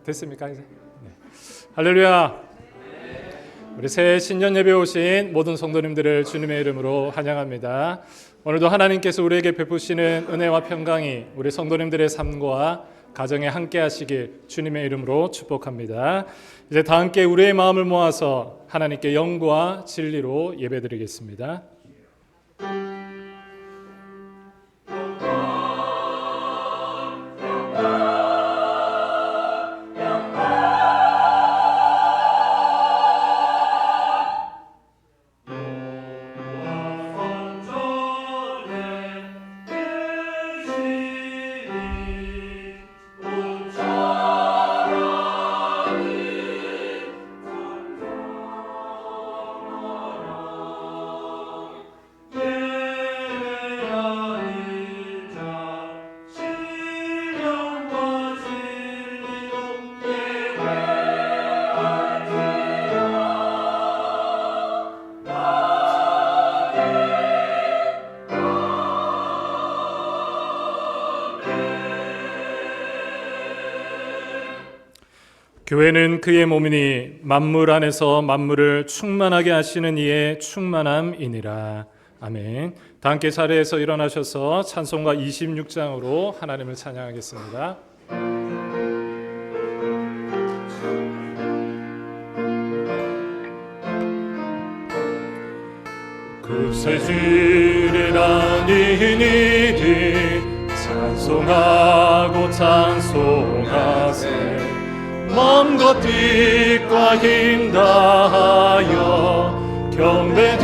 됐습니까 이제? 네. 할렐루야. 우리 새 신년 예배 오신 모든 성도님들을 주님의 이름으로 환영합니다. 오늘도 하나님께서 우리에게 베푸시는 은혜와 평강이 우리 성도님들의 삶과 가정에 함께 하시길 주님의 이름으로 축복합니다. 이제 다 함께 우리의 마음을 모아서 하나님께 영과 진리로 예배드리겠습니다. 교회는 그의 몸이니 만물 안에서 만물을 충만하게 하시는 이의 충만함이니라. 아멘. 다 함께 자리에서 일어나셔서 찬송가 26장으로 하나님을 찬양하겠습니다. 그 새질을 아닌 이들 찬송하고 찬송하세. 마음과 뜻과 힘 다하여 경배드리세.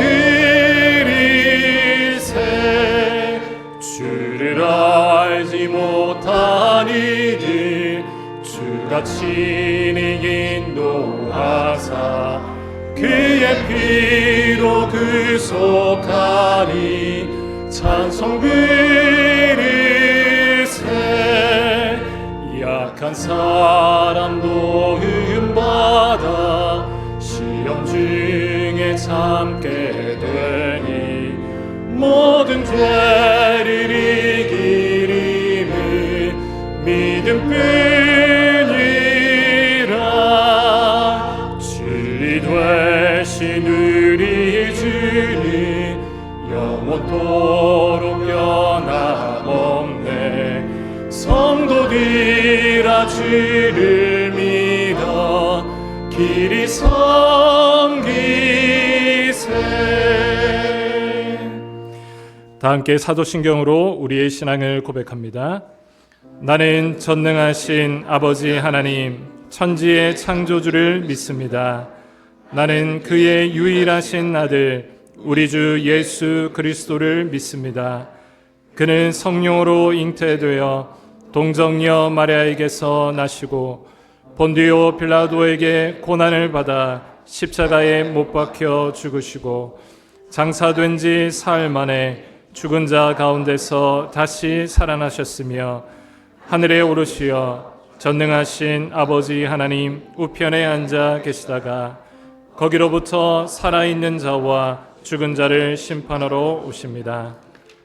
주를 알지 못한 이들 주가 친히 인도하사 그의 피로 구속하니 찬송 드리세. 약한 사람도 흠받아 시험 중에 참게 되니 모든 죄를 이기림을 믿음뿐이라. 진리 되신 우리 주님 영원토록 변함없네. 성도들아 주를 믿어 길이 섬기세. 다 함께 사도신경으로 우리의 신앙을 고백합니다. 나는 전능하신 아버지 하나님 천지의 창조주를 믿습니다. 나는 그의 유일하신 아들 우리 주 예수 그리스도를 믿습니다. 그는 성령으로 잉태되어 동정녀 마리아에게서 나시고 본디오 빌라도에게 고난을 받아 십자가에 못 박혀 죽으시고 장사된 지 사흘 만에 죽은 자 가운데서 다시 살아나셨으며 하늘에 오르시어 전능하신 아버지 하나님 우편에 앉아 계시다가 거기로부터 살아있는 자와 죽은 자를 심판하러 오십니다.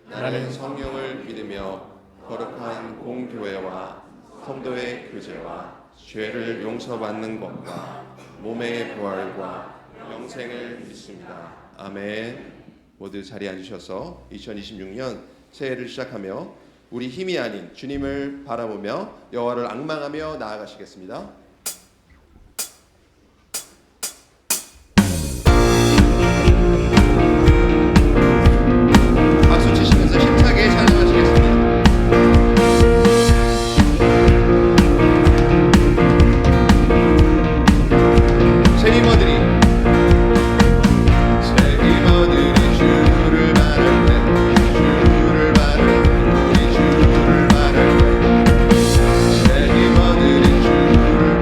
나는 성령을 믿으며 거룩한 공교회와 성도의 교제와 죄를 용서받는 것과 몸의 부활과 영생을 믿습니다. 아멘. 모두 자리에 앉으셔서 2026년 새해를 시작하며 우리 힘이 아닌 주님을 바라보며 여호와를 앙망하며 나아가시겠습니다. 박수 치시면서 힘차게 찬양하시겠습니다. 세리머들이 주를 바랄 때 주를 바랄 우리 주를 바랄 때 세리머들이 주를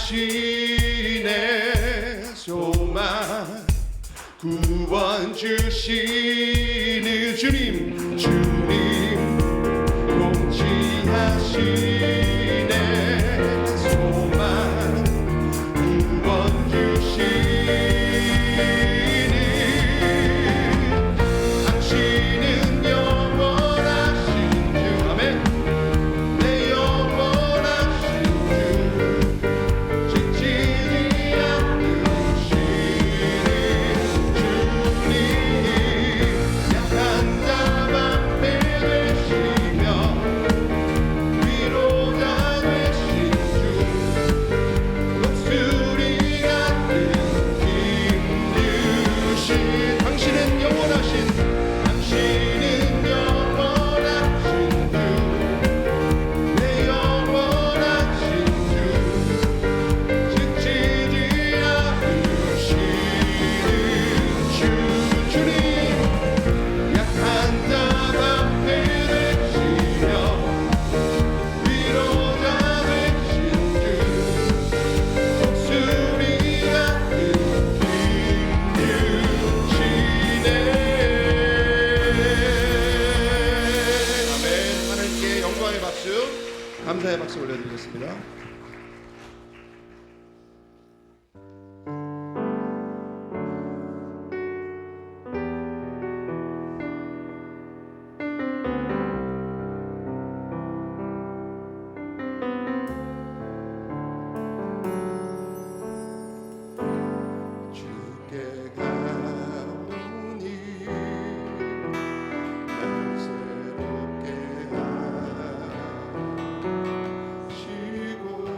당신의 소망 구원 주시는 주님 공치하시네 소망 구원 주시는 당신은 영원하신 주 아멘 내 영원하신 주 지치지 않으시는 주님 약한 자 방패 되시며 위로자 되신 주 목소리 같은 힘주신 당신은 영원하신 주 내 영원하신 주 지치지 않으시는 주 주님 약한 자 방패 되시며 위로자 되신 주 목소리 같은 힘주시네 아멘 하나님께 영광의 박수 감사의 박수 올려드리겠습니다. 주께 가오니 날 새롭게 하시고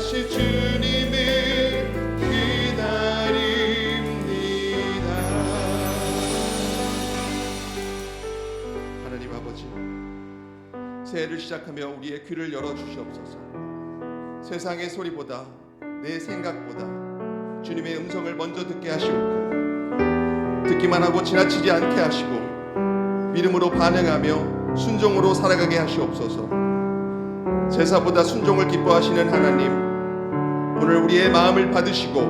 다시 주님을 기다립니다. 하나님 아버지, 새해를 시작하며 우리의 귀를 열어주시옵소서. 세상의 소리보다, 내 생각보다 주님의 음성을 먼저 듣게 하시옵고, 듣기만 하고 지나치지 않게 하시고 믿음으로 반응하며 순종으로 살아가게 하시옵소서. 제사보다 순종을 기뻐하시는 하나님, 오늘 우리의 마음을 받으시고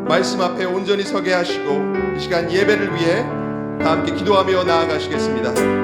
말씀 앞에 온전히 서게 하시고 이 시간 예배를 위해 다 함께 기도하며 나아가시겠습니다.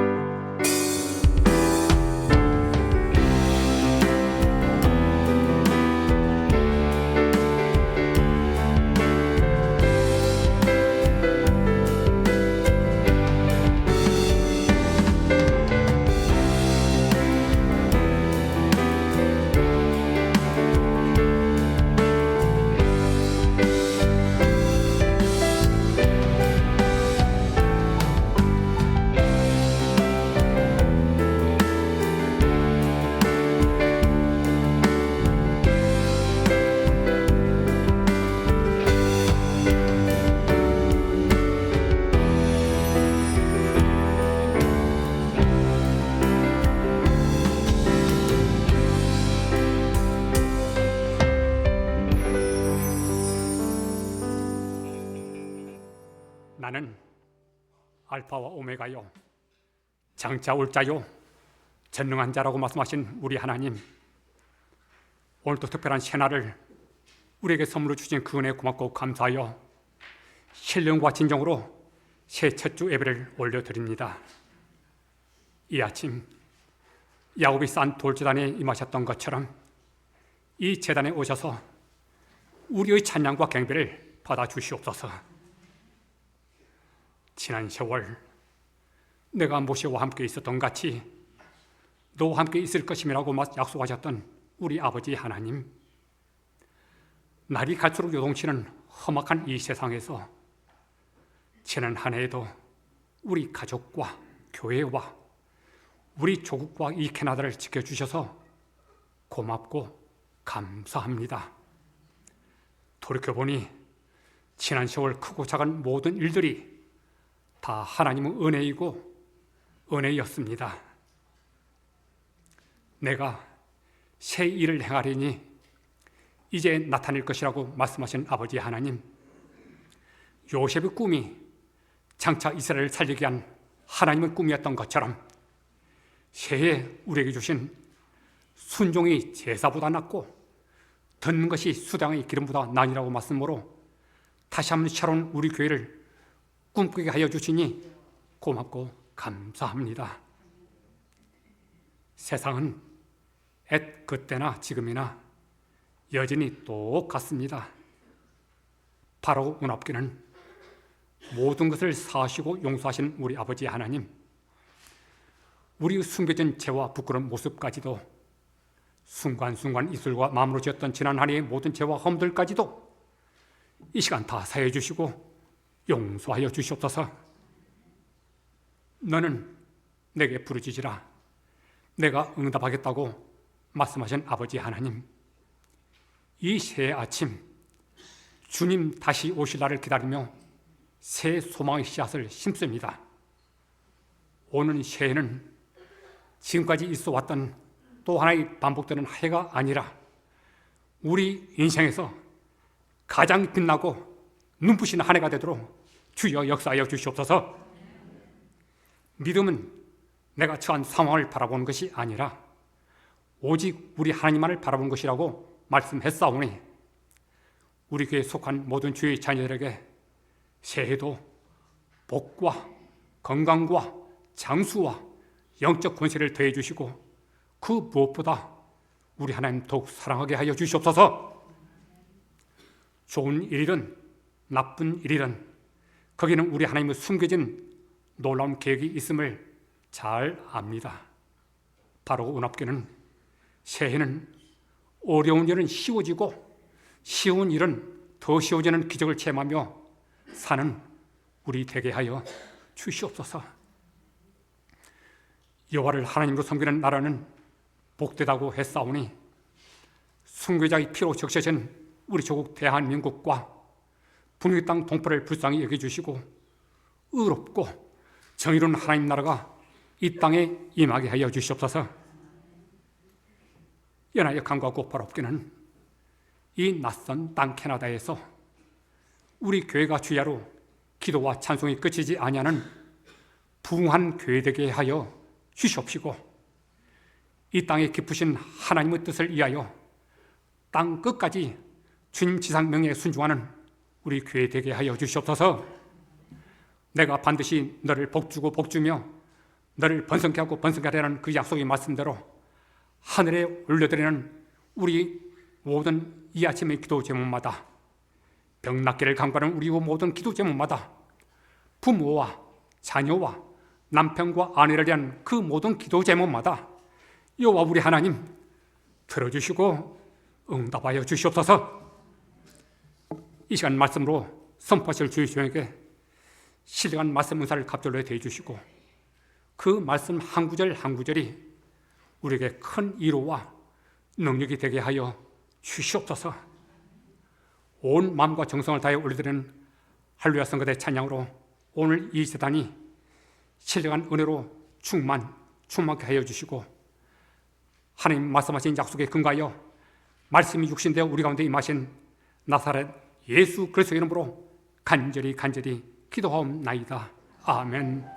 나는 알파와 오메가요, 장차 올 자요, 전능한 자라고 말씀하신 우리 하나님, 오늘도 특별한 새날을 우리에게 선물로 주신 그 은혜에 고맙고 감사하여 신령과 진정으로 새 첫 주 예배를 올려드립니다. 이 아침 야곱이 싼 돌제단에 임하셨던 것처럼 이 제단에 오셔서 우리의 찬양과 경배를 받아주시옵소서. 지난 세월 내가 모세와 함께 있었던 같이 너와 함께 있을 것임이라고 약속하셨던 우리 아버지 하나님, 날이 갈수록 요동치는 험악한 이 세상에서 지난 한 해에도 우리 가족과 교회와 우리 조국과 이 캐나다를 지켜주셔서 고맙고 감사합니다. 돌이켜보니 지난 세월 크고 작은 모든 일들이 다 하나님의 은혜이고 은혜였습니다. 내가 새 일을 행하리니 이제 나타낼 것이라고 말씀하신 아버지 하나님, 요셉의 꿈이 장차 이스라엘을 살리게 한 하나님의 꿈이었던 것처럼 새해 우리에게 주신 순종이 제사보다 낫고 듣는 것이 수당의 기름보다 나으니라고 말씀으로 다시 한번 새로운 우리 교회를 꿈꾸게 하여 주시니 고맙고 감사합니다. 세상은 엣 그때나 지금이나 여전히 똑같습니다. 바로 운합기는 모든 것을 사하시고 용서하신 우리 아버지 하나님, 우리의 숨겨진 죄와 부끄러운 모습까지도 순간순간 입술과 마음으로 지었던 지난 한 해의 모든 죄와 험들까지도 이 시간 다 사해 주시고 용서하여 주시옵소서. 너는 내게 부르짖으라 내가 응답하겠다고 말씀하신 아버지 하나님, 이 새 아침 주님 다시 오실 날을 기다리며 새 소망의 씨앗을 심습니다. 오는 새해는 지금까지 있어 왔던 또 하나의 반복되는 해가 아니라 우리 인생에서 가장 빛나고 눈부신 한 해가 되도록 주여 역사하여 주시옵소서. 믿음은 내가 처한 상황을 바라보는 것이 아니라 오직 우리 하나님만을 바라보는 것이라고 말씀했사오니 우리 교회에 속한 모든 주의 자녀들에게 새해도 복과 건강과 장수와 영적 권세를 더해 주시고 그 무엇보다 우리 하나님 더욱 사랑하게 하여 주시옵소서. 좋은 일이든 나쁜 일이든 거기는 우리 하나님의 숨겨진 놀라운 계획이 있음을 잘 압니다. 바로 은합교는 새해는 어려운 일은 쉬워지고 쉬운 일은 더 쉬워지는 기적을 체험하며 사는 우리 되게 하여 주시옵소서. 여호와를 하나님으로 섬기는 나라는 복되다고 했사오니 순교자의 피로 적셔진 우리 조국 대한민국과 분유의 땅 동포를 불쌍히 여겨주시고 의롭고 정의로운 하나님 나라가 이 땅에 임하게 하여 주시옵소서. 연하여 강구하고 바롭기는 이 낯선 땅 캐나다에서 우리 교회가 주야로 기도와 찬송이 끝이지 아니하는 부흥한 교회 되게 하여 주시옵시고, 이 땅에 깊으신 하나님의 뜻을 위하여 땅 끝까지 주님 지상 명령에 순종하는 우리 교회 되게 하여 주시옵소서. 내가 반드시 너를 복주고 복주며 너를 번성케 하고 번성케 하라는 그 약속의 말씀대로 하늘에 올려드리는 우리 모든 이 아침의 기도 제목마다, 병 낫기를 간구하는 우리 모든 기도 제목마다, 부모와 자녀와 남편과 아내를 위한 그 모든 기도 제목마다 여호와 우리 하나님 들어주시고 응답하여 주시옵소서. 이 시간 말씀으로 선포하실 주의 종에게 신령한 말씀 은사를 갑절로 대해 주시고, 그 말씀 한 구절 한 구절이 우리에게 큰 위로와 능력이 되게 하여 주시옵소서. 온 마음과 정성을 다해 올려드리는 할렐루야 성가대 찬양으로 오늘 이 재단이 신령한 은혜로 충만케 하여 주시고, 하나님 말씀하신 약속에 근거하여 말씀이 육신되어 우리 가운데 임하신 나사렛 예수 그리스도의 이름으로 간절히 기도하옵나이다. 아멘.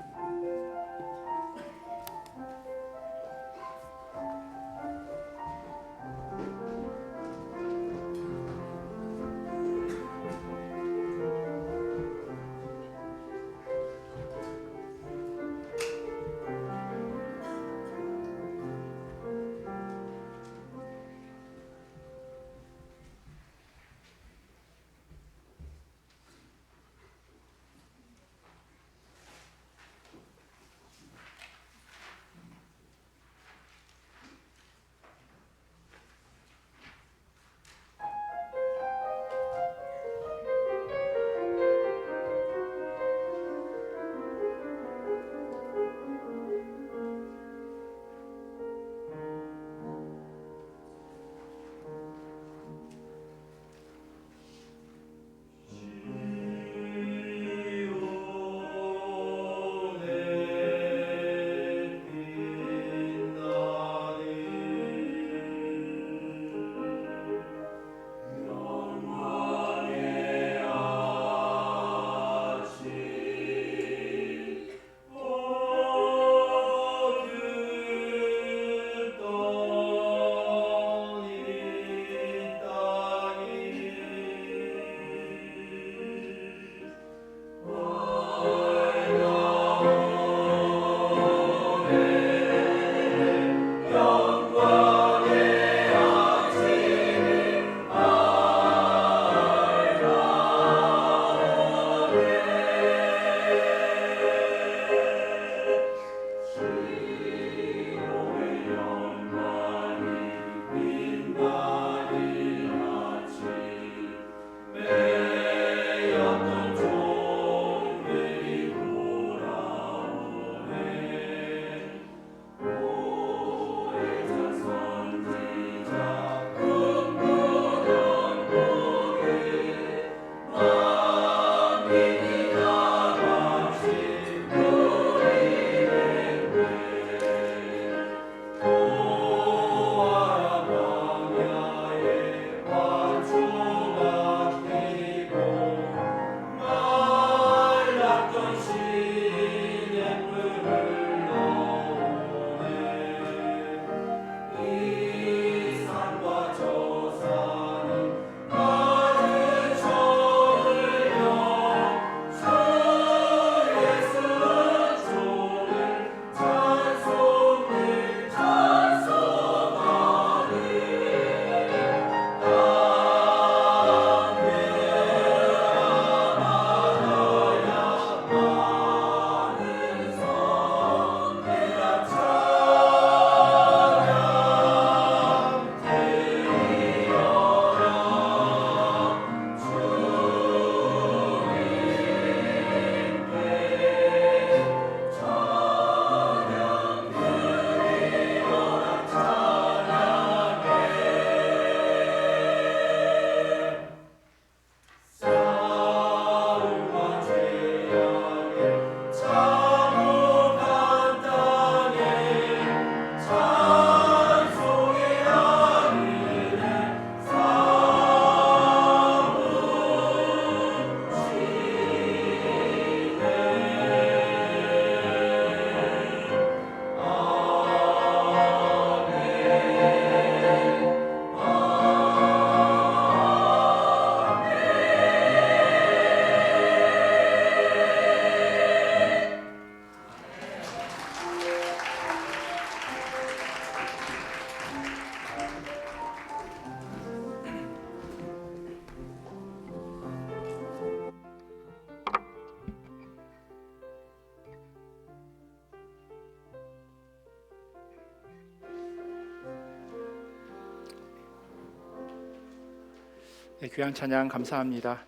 네, 귀한 찬양 감사합니다.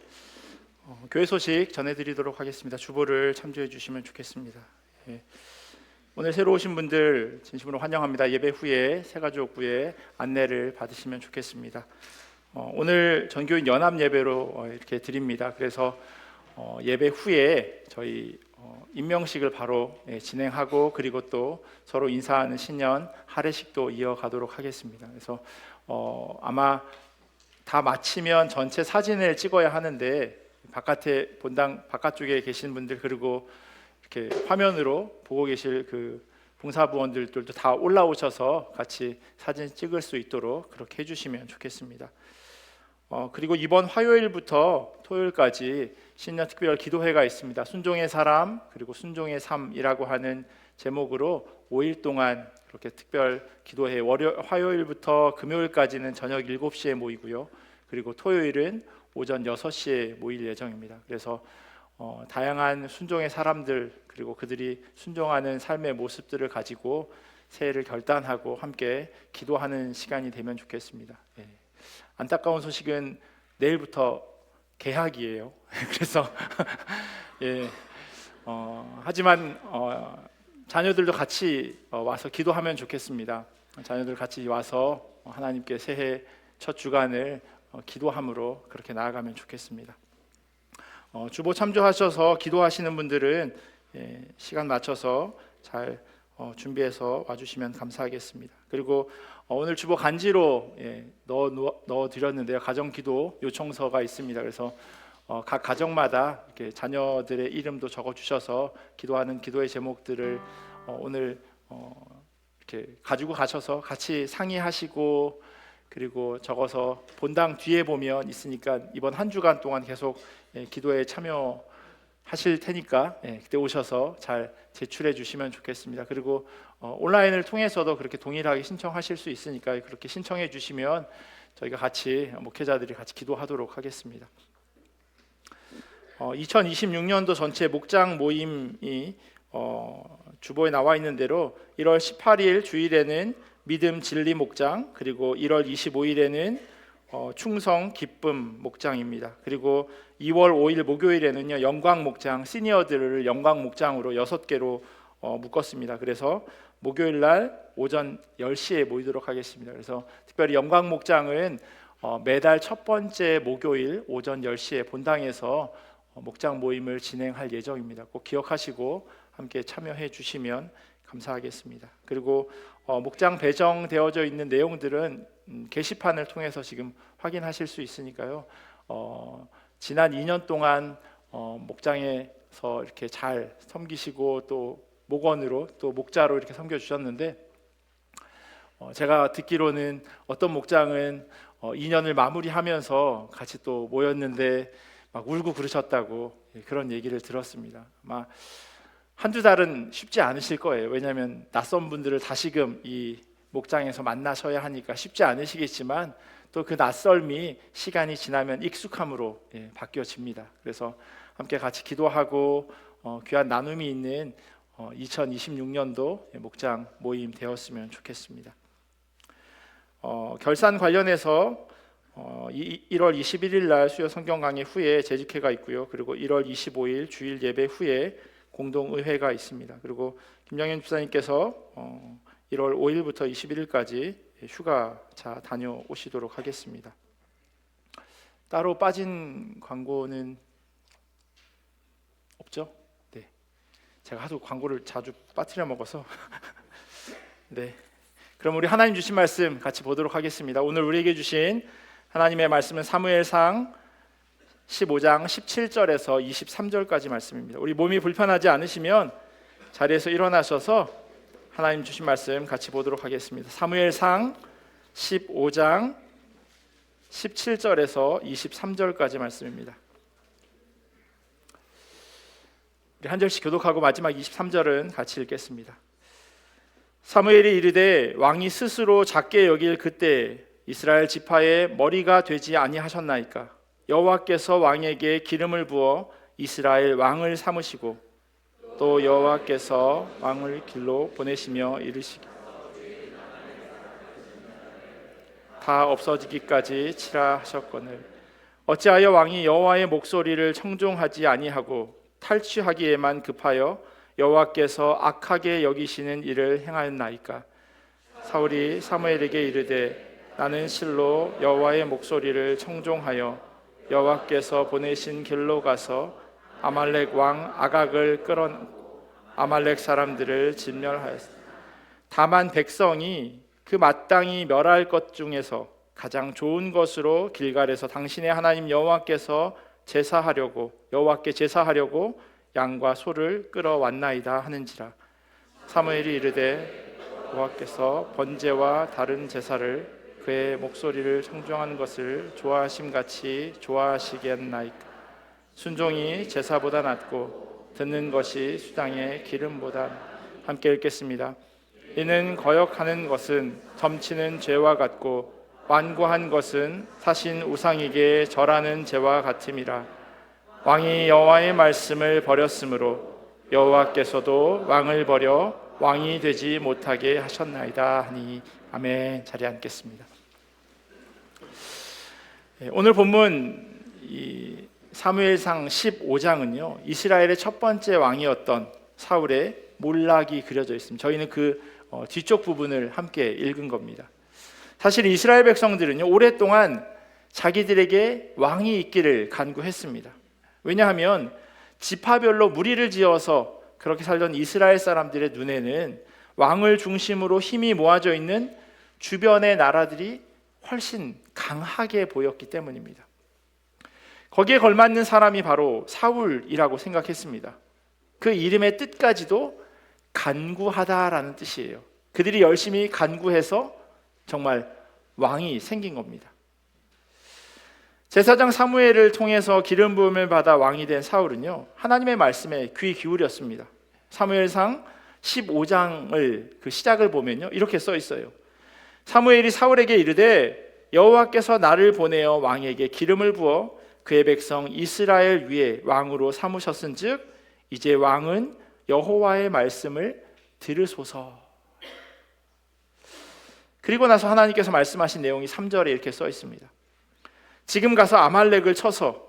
교회 소식 전해드리도록 하겠습니다. 주보를 참조해 주시면 좋겠습니다. 예. 오늘 새로 오신 분들 진심으로 환영합니다. 예배 후에 새가족부의 안내를 받으시면 좋겠습니다. 오늘 전교인 연합 예배로 이렇게 드립니다. 그래서 예배 후에 저희 임명식을 바로 진행하고 그리고 또 서로 인사하는 신년 할애식도 이어가도록 하겠습니다. 그래서 아마 다 마치면 전체 사진을 찍어야 하는데 바깥에 본당 바깥쪽에 계신 분들 그리고 이렇게 화면으로 보고 계실 그 봉사부원들도 다 올라오셔서 같이 사진 찍을 수 있도록 그렇게 해주시면 좋겠습니다. 그리고 이번 화요일부터 토요일까지 신년 특별 기도회가 있습니다. 순종의 사람 그리고 순종의 삶이라고 하는 제목으로 5일 동안 그렇게 특별 기도회 화요일부터 금요일까지는 저녁 7시에 모이고요. 그리고 토요일은 오전 6시에 모일 예정입니다. 그래서 다양한 순종의 사람들 그리고 그들이 순종하는 삶의 모습들을 가지고 새해를 결단하고 함께 기도하는 시간이 되면 좋겠습니다. 예. 안타까운 소식은 내일부터 개학이에요. 그래서 예, 하지만 자녀들도 같이 와서 기도하면 좋겠습니다. 자녀들 같이 와서 하나님께 새해 첫 주간을 기도함으로 그렇게 나아가면 좋겠습니다. 주보 참조하셔서 기도하시는 분들은 시간 맞춰서 잘 준비해서 와주시면 감사하겠습니다. 그리고 오늘 주보 간지로 넣어 드렸는데요. 가정기도 요청서가 있습니다. 그래서 각 가정마다 이렇게 자녀들의 이름도 적어 주셔서 기도하는 기도의 제목들을 오늘 이렇게 가지고 가셔서 같이 상의하시고 그리고 적어서 본당 뒤에 보면 있으니까 이번 한 주간 동안 계속 기도에 참여하실 테니까 그때 오셔서 잘 제출해 주시면 좋겠습니다. 그리고 온라인을 통해서도 그렇게 동일하게 신청하실 수 있으니까 그렇게 신청해 주시면 저희가 같이 목회자들이 같이 기도하도록 하겠습니다. 2026년도 전체 목장 모임이 주보에 나와 있는 대로 1월 18일 주일에는 믿음 진리 목장 그리고 1월 25일에는 충성 기쁨 목장입니다. 그리고 2월 5일 목요일에는요 영광 목장 시니어들을 영광 목장으로 6개로 묶었습니다. 그래서 목요일 날 오전 10시에 모이도록 하겠습니다. 그래서 특별히 영광 목장은 매달 첫 번째 목요일 오전 10시에 본당에서 목장 모임을 진행할 예정입니다. 꼭 기억하시고 함께 참여해 주시면 감사하겠습니다. 그리고 목장 배정되어져 있는 내용들은 게시판을 통해서 지금 확인하실 수 있으니까요. 지난 2년 동안 목장에서 이렇게 잘 섬기시고 또 목원으로 또 목자로 이렇게 섬겨 주셨는데 제가 듣기로는 어떤 목장은 2년을 마무리하면서 같이 또 모였는데 막 울고 그러셨다고 그런 얘기를 들었습니다. 아마 한두 달은 쉽지 않으실 거예요. 왜냐하면 낯선 분들을 다시금 이 목장에서 만나셔야 하니까 쉽지 않으시겠지만 또 그 낯설미 시간이 지나면 익숙함으로 바뀌어집니다. 그래서 함께 같이 기도하고 귀한 나눔이 있는 2026년도 목장 모임 되었으면 좋겠습니다. 결산 관련해서 1월 21일 날 수요 성경 강의 후에 재직회가 있고요. 그리고 1월 25일 주일 예배 후에 공동의회가 있습니다. 그리고 김정현 집사님께서 1월 5일부터 21일까지 휴가차 다녀오시도록 하겠습니다. 따로 빠진 광고는 없죠? 네, 제가 하도 광고를 자주 빠뜨려 먹어서 네, 그럼 우리 하나님 주신 말씀 같이 보도록 하겠습니다. 오늘 우리에게 주신 하나님의 말씀은 사무엘상 15장 17절에서 23절까지 말씀입니다. 우리 몸이 불편하지 않으시면 자리에서 일어나셔서 하나님 주신 말씀 같이 보도록 하겠습니다. 사무엘상 15장 17절에서 23절까지 말씀입니다. 우리 한 절씩 교독하고 마지막 23절은 같이 읽겠습니다. 사무엘이 이르되 왕이 스스로 작게 여길 그때 이스라엘 지파의 머리가 되지 아니하셨나이까. 여호와께서 왕에게 기름을 부어 이스라엘 왕을 삼으시고 또 여호와께서 왕을 길로 보내시며 이르시기 다 없어지기까지 치라 하셨거늘 어찌하여 왕이 여호와의 목소리를 청종하지 아니하고 탈취하기에만 급하여 여호와께서 악하게 여기시는 일을 행하였나이까? 사울이 사무엘에게 이르되 나는 실로 여호와의 목소리를 청종하여 여호와께서 보내신 길로 가서 아말렉 왕 아각을 끌어내고 아말렉 사람들을 진멸하였습니다. 다만 백성이 그 마땅히 멸할 것 중에서 가장 좋은 것으로 길갈에서 당신의 하나님 여호와께 제사하려고 양과 소를 끌어왔나이다 하는지라. 사무엘이 이르되 여호와께서 번제와 다른 제사를 그의 목소리를 청종한 것을 좋아하심같이 좋아하시겠나이까? 순종이 제사보다 낫고 듣는 것이 수당의 기름보다. 함께 읽겠습니다. 이는 거역하는 것은 점치는 죄와 같고 완고한 것은 사신 우상에게 절하는 죄와 같음이라. 왕이 여호와의 말씀을 버렸으므로 여호와께서도 왕을 버려 왕이 되지 못하게 하셨나이다 하니. 아멘. 자리에 앉겠습니다. 오늘 본문 사무엘상 15장은요 이스라엘의 첫 번째 왕이었던 사울의 몰락이 그려져 있습니다. 저희는 그 뒤쪽 부분을 함께 읽은 겁니다. 사실 이스라엘 백성들은요 오랫동안 자기들에게 왕이 있기를 간구했습니다. 왜냐하면 지파별로 무리를 지어서 그렇게 살던 이스라엘 사람들의 눈에는 왕을 중심으로 힘이 모아져 있는 주변의 나라들이 훨씬 강하게 보였기 때문입니다. 거기에 걸맞는 사람이 바로 사울이라고 생각했습니다. 그 이름의 뜻까지도 간구하다라는 뜻이에요. 그들이 열심히 간구해서 정말 왕이 생긴 겁니다. 제사장 사무엘을 통해서 기름 부음을 받아 왕이 된 사울은요 하나님의 말씀에 귀 기울였습니다. 사무엘상 15장을 그 시작을 보면요 이렇게 써 있어요. 사무엘이 사울에게 이르되 여호와께서 나를 보내어 왕에게 기름을 부어 그의 백성 이스라엘 위에 왕으로 삼으셨은즉 이제 왕은 여호와의 말씀을 들으소서. 그리고 나서 하나님께서 말씀하신 내용이 3절에 이렇게 써 있습니다. 지금 가서 아말렉을 쳐서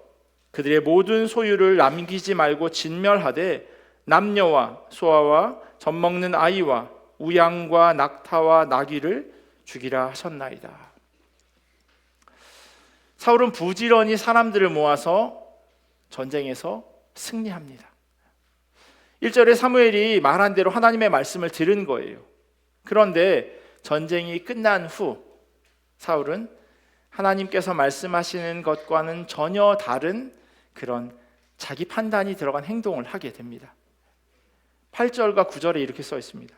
그들의 모든 소유를 남기지 말고 진멸하되 남녀와 소아와 젖먹는 아이와 우양과 낙타와 나귀를 죽이라 하셨나이다. 사울은 부지런히 사람들을 모아서 전쟁에서 승리합니다. 1절에 사무엘이 말한 대로 하나님의 말씀을 들은 거예요. 그런데 전쟁이 끝난 후 사울은 하나님께서 말씀하시는 것과는 전혀 다른 그런 자기 판단이 들어간 행동을 하게 됩니다. 8절과 9절에 이렇게 써 있습니다.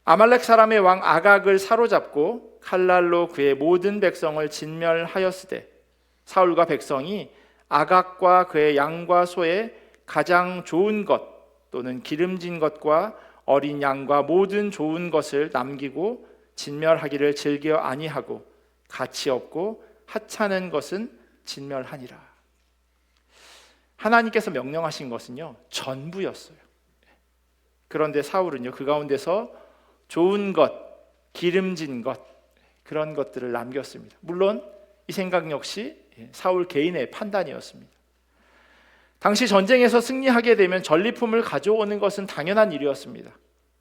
아말렉 사람의 왕 아각을 사로잡고 칼날로 그의 모든 백성을 진멸하였으되 사울과 백성이 아각과 그의 양과 소의 가장 좋은 것 또는 기름진 것과 어린 양과 모든 좋은 것을 남기고 진멸하기를 즐겨 아니하고 가치 없고 하찮은 것은 진멸하니라. 하나님께서 명령하신 것은요 전부였어요. 그런데 사울은요 그 가운데서 좋은 것, 기름진 것 그런 것들을 남겼습니다. 물론 이 생각 역시 사울 개인의 판단이었습니다. 당시 전쟁에서 승리하게 되면 전리품을 가져오는 것은 당연한 일이었습니다.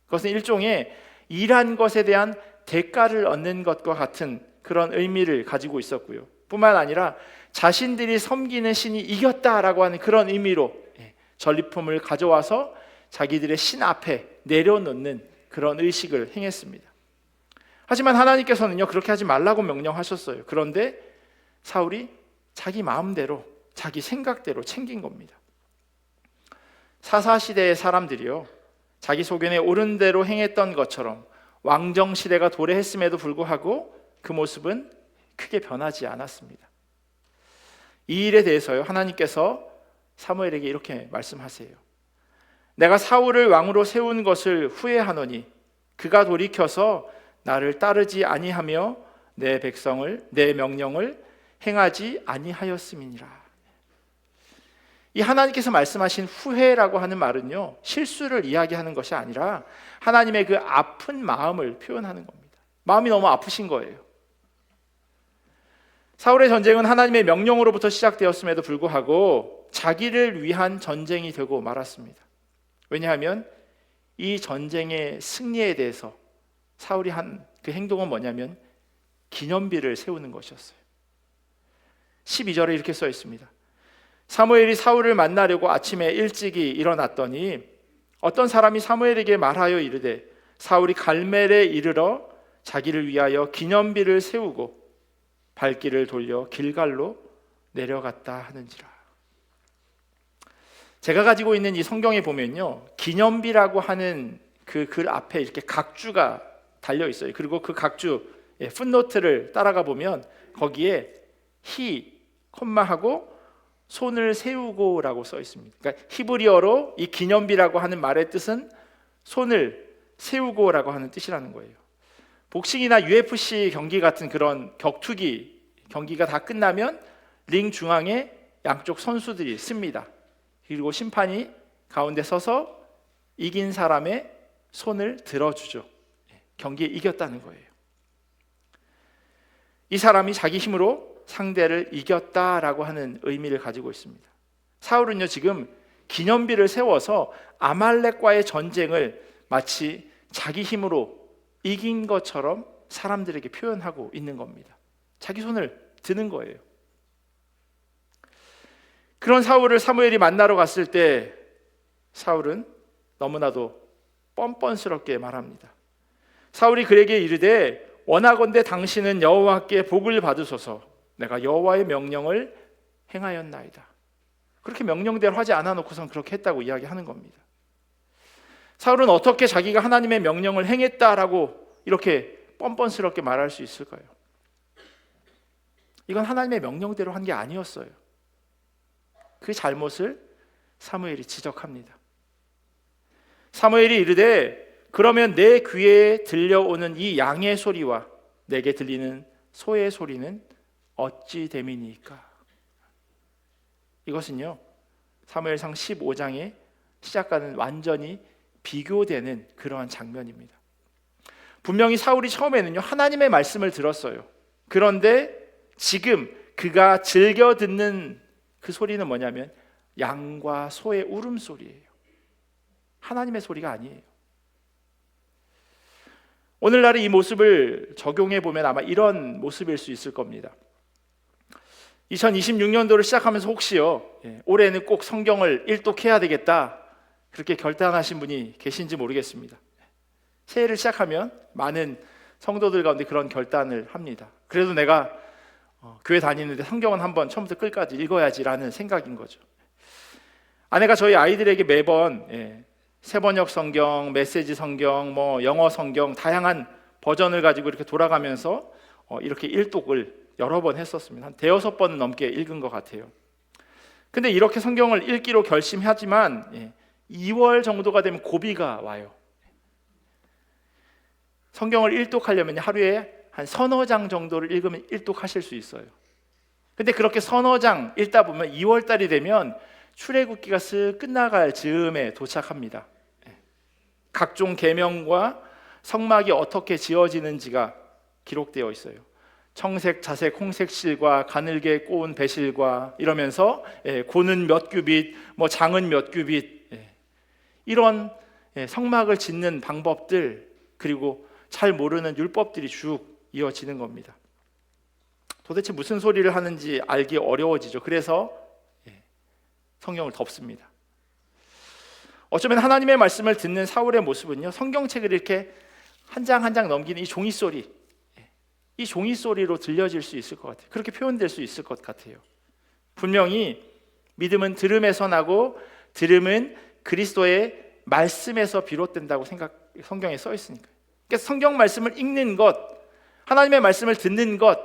그것은 일종의 일한 것에 대한 대가를 얻는 것과 같은 그런 의미를 가지고 있었고요. 뿐만 아니라 자신들이 섬기는 신이 이겼다라고 하는 그런 의미로 전리품을 가져와서 자기들의 신 앞에 내려놓는 그런 의식을 행했습니다. 하지만 하나님께서는요 그렇게 하지 말라고 명령하셨어요. 그런데 사울이 자기 마음대로 자기 생각대로 챙긴 겁니다. 사사시대의 사람들이요 자기 소견에 옳은 대로 행했던 것처럼 왕정시대가 도래했음에도 불구하고 그 모습은 크게 변하지 않았습니다. 이 일에 대해서요 하나님께서 사무엘에게 이렇게 말씀하세요. 내가 사울을 왕으로 세운 것을 후회하노니 그가 돌이켜서 나를 따르지 아니하며 내 백성을 내 명령을 행하지 아니하였음이니라. 이 하나님께서 말씀하신 후회라고 하는 말은요 실수를 이야기하는 것이 아니라 하나님의 그 아픈 마음을 표현하는 겁니다. 마음이 너무 아프신 거예요. 사울의 전쟁은 하나님의 명령으로부터 시작되었음에도 불구하고 자기를 위한 전쟁이 되고 말았습니다. 왜냐하면 이 전쟁의 승리에 대해서 사울이 한 그 행동은 뭐냐면 기념비를 세우는 것이었어요. 12절에 이렇게 써 있습니다. 사무엘이 사울을 만나려고 아침에 일찍이 일어났더니 어떤 사람이 사무엘에게 말하여 이르되 사울이 갈멜에 이르러 자기를 위하여 기념비를 세우고 발길을 돌려 길갈로 내려갔다 하는지라. 제가 가지고 있는 이 성경에 보면요, 기념비라고 하는 그 글 앞에 이렇게 각주가 달려 있어요. 그리고 그 각주 풋노트를 따라가 보면 거기에 히 콤마하고 손을 세우고라고 써 있습니다. 그러니까 히브리어로 이 기념비라고 하는 말의 뜻은 손을 세우고라고 하는 뜻이라는 거예요. 복싱이나 UFC 경기 같은 그런 격투기 경기가 다 끝나면 링 중앙에 양쪽 선수들이 씁니다. 그리고 심판이 가운데 서서 이긴 사람의 손을 들어주죠. 경기에 이겼다는 거예요. 이 사람이 자기 힘으로 상대를 이겼다라고 하는 의미를 가지고 있습니다. 사울은요, 지금 기념비를 세워서 아말렉과의 전쟁을 마치 자기 힘으로 이긴 것처럼 사람들에게 표현하고 있는 겁니다. 자기 손을 드는 거예요. 그런 사울을 사무엘이 만나러 갔을 때 사울은 너무나도 뻔뻔스럽게 말합니다. 사울이 그에게 이르되 원하건대 당신은 여호와께 복을 받으소서. 내가 여호와의 명령을 행하였나이다. 그렇게 명령대로 하지 않아 놓고선 그렇게 했다고 이야기하는 겁니다. 사울은 어떻게 자기가 하나님의 명령을 행했다라고 이렇게 뻔뻔스럽게 말할 수 있을까요? 이건 하나님의 명령대로 한 게 아니었어요. 그 잘못을 사무엘이 지적합니다. 사무엘이 이르되 그러면 내 귀에 들려오는 이 양의 소리와 내게 들리는 소의 소리는 어찌 됨이니까? 이것은요, 사무엘상 15장에 시작과는 완전히 비교되는 그러한 장면입니다. 분명히 사울이 처음에는요, 하나님의 말씀을 들었어요. 그런데 지금 그가 즐겨 듣는 그 소리는 뭐냐면 양과 소의 울음소리예요. 하나님의 소리가 아니에요. 오늘날의 이 모습을 적용해 보면 아마 이런 모습일 수 있을 겁니다. 2026년도를 시작하면서 혹시요, 올해는 꼭 성경을 일독해야 되겠다 그렇게 결단하신 분이 계신지 모르겠습니다. 새해를 시작하면 많은 성도들 가운데 그런 결단을 합니다. 그래도 내가 교회 다니는데 성경은 한번 처음부터 끝까지 읽어야지라는 생각인 거죠. 아내가 저희 아이들에게 매번 새번역 성경, 메시지 성경, 영어 성경 다양한 버전을 가지고 이렇게 돌아가면서 이렇게 일독을 여러 번 했었습니다. 한 대여섯 번 넘게 읽은 것 같아요. 근데 이렇게 성경을 읽기로 결심하지만 2월 정도가 되면 고비가 와요. 성경을 일독하려면 하루에 한 서너 장 정도를 읽으면 일독하실 수 있어요. 근데 그렇게 서너 장 읽다 보면 2월 달이 되면 출애굽기가 쓱 끝나갈 즈음에 도착합니다. 각종 계명과 성막이 어떻게 지어지는지가 기록되어 있어요. 청색, 자색, 홍색 실과 가늘게 꼬은 배실과 이러면서 고는 몇 규빗, 장은 몇 규빗, 이런 성막을 짓는 방법들, 그리고 잘 모르는 율법들이 쭉 이어지는 겁니다. 도대체 무슨 소리를 하는지 알기 어려워지죠. 그래서 성경을 덮습니다. 어쩌면 하나님의 말씀을 듣는 사울의 모습은요, 성경책을 이렇게 한 장 한 장 넘기는 이 종이 소리, 이 종이 소리로 들려질 수 있을 것 같아요. 그렇게 표현될 수 있을 것 같아요. 분명히 믿음은 들음에서 나고 들음은 그리스도의 말씀에서 비롯된다고 성경에 써 있으니까요. 그러니까 성경 말씀을 읽는 것, 하나님의 말씀을 듣는 것,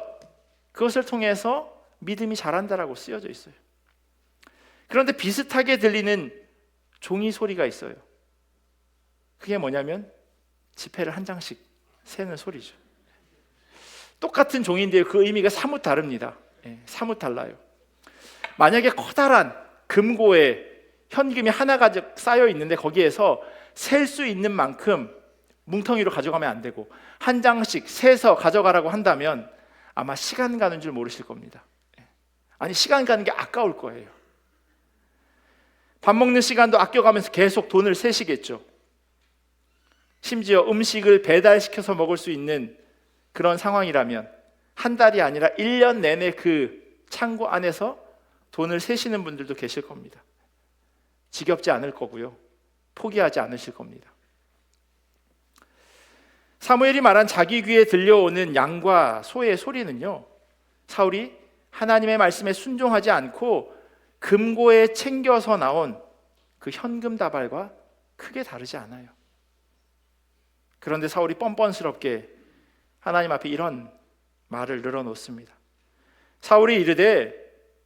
그것을 통해서 믿음이 자란다라고 쓰여져 있어요. 그런데 비슷하게 들리는 종이 소리가 있어요. 그게 뭐냐면 지폐를 한 장씩 세는 소리죠. 똑같은 종인데요, 그 의미가 사뭇 다릅니다. 사뭇 달라요. 만약에 커다란 금고에 현금이 하나가 쌓여 있는데 거기에서 셀 수 있는 만큼 뭉텅이로 가져가면 안 되고 한 장씩 세서 가져가라고 한다면 아마 시간 가는 줄 모르실 겁니다. 아니, 시간 가는 게 아까울 거예요. 밥 먹는 시간도 아껴가면서 계속 돈을 세시겠죠. 심지어 음식을 배달시켜서 먹을 수 있는 그런 상황이라면 한 달이 아니라 1년 내내 그 창고 안에서 돈을 세시는 분들도 계실 겁니다. 지겹지 않을 거고요. 포기하지 않으실 겁니다. 사무엘이 말한 자기 귀에 들려오는 양과 소의 소리는요, 사울이 하나님의 말씀에 순종하지 않고 금고에 챙겨서 나온 그 현금 다발과 크게 다르지 않아요. 그런데 사울이 뻔뻔스럽게 하나님 앞에 이런 말을 늘어놓습니다. 사울이 이르되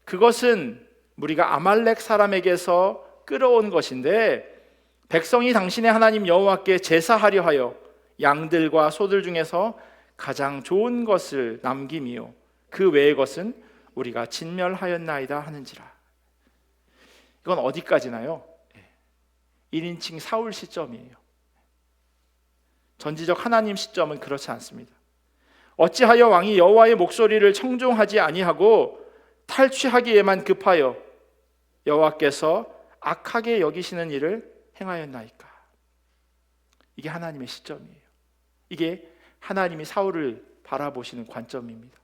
그것은 우리가 아말렉 사람에게서 끌어온 것인데 백성이 당신의 하나님 여호와께 제사하려 하여 양들과 소들 중에서 가장 좋은 것을 남김이요 그 외의 것은 우리가 진멸하였나이다 하는지라. 이건 어디까지나요? 1인칭 사울 시점이에요. 전지적 하나님 시점은 그렇지 않습니다. 어찌하여 왕이 여호와의 목소리를 청종하지 아니하고 탈취하기에만 급하여 여호와께서 악하게 여기시는 일을 행하였나이까. 이게 하나님의 시점이에요. 이게 하나님이 사울을 바라보시는 관점입니다.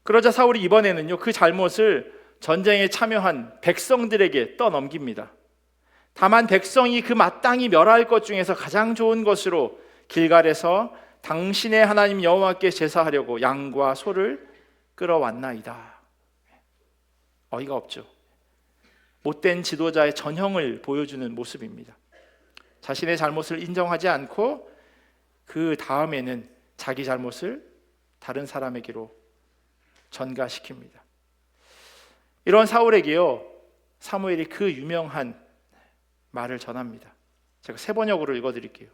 그러자 사울이 이번에는요, 그 잘못을 전쟁에 참여한 백성들에게 떠넘깁니다. 다만 백성이 그 마땅히 멸할 것 중에서 가장 좋은 것으로 길갈에서 당신의 하나님 여호와께 제사하려고 양과 소를 끌어왔나이다. 어이가 없죠. 못된 지도자의 전형을 보여주는 모습입니다. 자신의 잘못을 인정하지 않고 그 다음에는 자기 잘못을 다른 사람에게로 전가시킵니다. 이런 사울에게요, 사무엘이 그 유명한 말을 전합니다. 제가 세 번역으로 읽어드릴게요.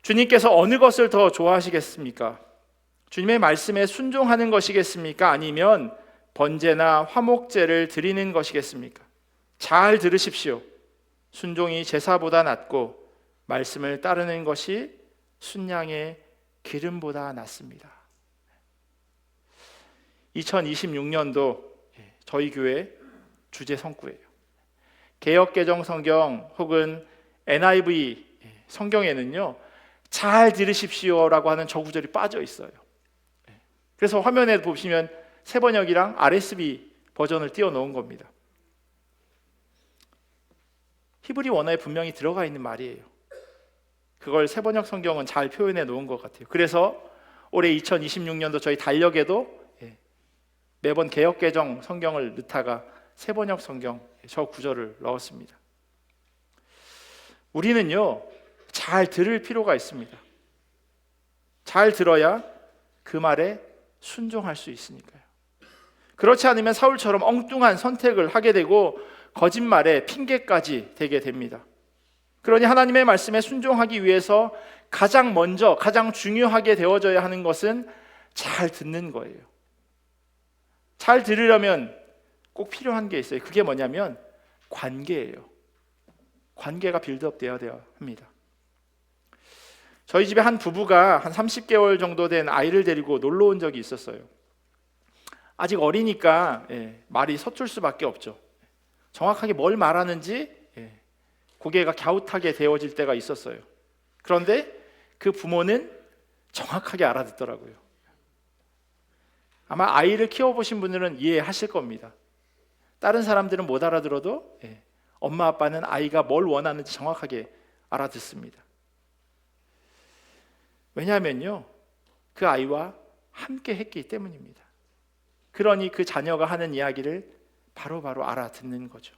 주님께서 어느 것을 더 좋아하시겠습니까? 주님의 말씀에 순종하는 것이겠습니까? 아니면 번제나 화목제를 드리는 것이겠습니까? 잘 들으십시오. 순종이 제사보다 낫고 말씀을 따르는 것이 순양의 기름보다 낫습니다. 2026년도 저희 교회 주제 성구예요. 개역개정 성경 혹은 NIV 성경에는요, 잘 들으십시오라고 하는 저 구절이 빠져 있어요. 그래서 화면에 보시면 새 번역이랑 RSV 버전을 띄워 놓은 겁니다. 히브리 원어에 분명히 들어가 있는 말이에요. 그걸 새 번역 성경은 잘 표현해 놓은 것 같아요. 그래서 올해 2026년도 저희 달력에도 매번 개역개정 성경을 넣다가 새 번역 성경 저 구절을 넣었습니다. 우리는요, 잘 들을 필요가 있습니다. 잘 들어야 그 말에 순종할 수 있으니까요. 그렇지 않으면 사울처럼 엉뚱한 선택을 하게 되고 거짓말에 핑계까지 대게 됩니다. 그러니 하나님의 말씀에 순종하기 위해서 가장 먼저 가장 중요하게 되어져야 하는 것은 잘 듣는 거예요. 잘 들으려면 꼭 필요한 게 있어요. 그게 뭐냐면 관계예요. 관계가 빌드업 되어야 합니다. 저희 집에 한 부부가 한 30개월 정도 된 아이를 데리고 놀러 온 적이 있었어요. 아직 어리니까 말이 서툴 수밖에 없죠. 정확하게 뭘 말하는지 고개가 갸웃하게 되어질 때가 있었어요. 그런데 그 부모는 정확하게 알아듣더라고요. 아마 아이를 키워보신 분들은 이해하실 겁니다. 다른 사람들은 못 알아들어도 엄마 아빠는 아이가 뭘 원하는지 정확하게 알아듣습니다. 왜냐하면요, 그 아이와 함께 했기 때문입니다. 그러니 그 자녀가 하는 이야기를 바로바로 알아듣는 거죠.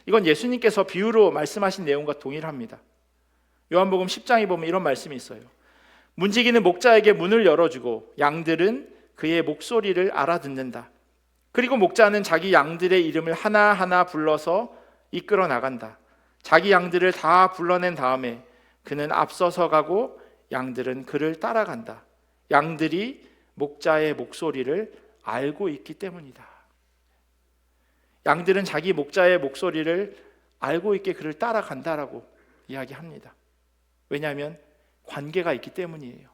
이건 예수님께서 비유로 말씀하신 내용과 동일합니다. 요한복음 10장에 보면 이런 말씀이 있어요. 문지기는 목자에게 문을 열어주고 양들은 그의 목소리를 알아듣는다. 그리고 목자는 자기 양들의 이름을 하나하나 불러서 이끌어 나간다. 자기 양들을 다 불러낸 다음에 그는 앞서서 가고 양들은 그를 따라간다. 양들이 목자의 목소리를 알고 있기 때문이다. 양들은 자기 목자의 목소리를 알고 있게 그를 따라간다라고 이야기합니다. 왜냐하면 관계가 있기 때문이에요.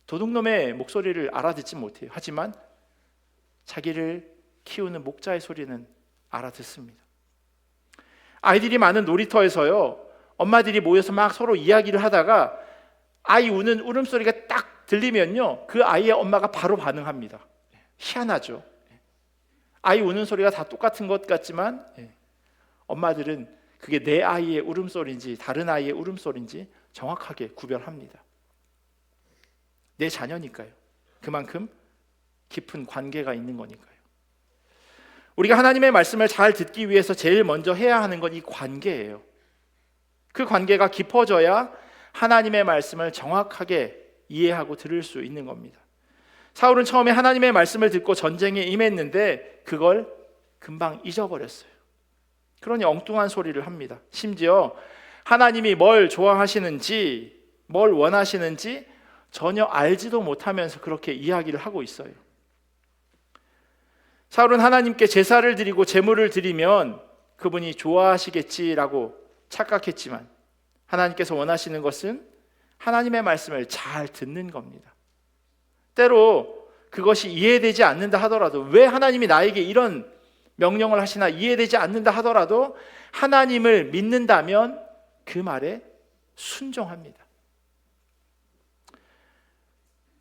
도둑놈의 목소리를 알아듣지 못해요. 하지만 자기를 키우는 목자의 소리는 알아듣습니다. 아이들이 많은 놀이터에서요, 엄마들이 모여서 막 서로 이야기를 하다가 아이 우는 울음소리가 딱 들리면요, 그 아이의 엄마가 바로 반응합니다. 희한하죠. 아이 우는 소리가 다 똑같은 것 같지만 엄마들은 그게 내 아이의 울음소리인지 다른 아이의 울음소리인지 정확하게 구별합니다. 내 자녀니까요. 그만큼 깊은 관계가 있는 거니까요. 우리가 하나님의 말씀을 잘 듣기 위해서 제일 먼저 해야 하는 건 이 관계예요. 그 관계가 깊어져야 하나님의 말씀을 정확하게 이해하고 들을 수 있는 겁니다. 사울은 처음에 하나님의 말씀을 듣고 전쟁에 임했는데 그걸 금방 잊어버렸어요. 그러니 엉뚱한 소리를 합니다. 심지어 하나님이 뭘 좋아하시는지, 뭘 원하시는지 전혀 알지도 못하면서 그렇게 이야기를 하고 있어요. 사울은 하나님께 제사를 드리고 제물을 드리면 그분이 좋아하시겠지라고 착각했지만 하나님께서 원하시는 것은 하나님의 말씀을 잘 듣는 겁니다. 때로 그것이 이해되지 않는다 하더라도, 왜 하나님이 나에게 이런 명령을 하시나 이해되지 않는다 하더라도 하나님을 믿는다면 그 말에 순종합니다.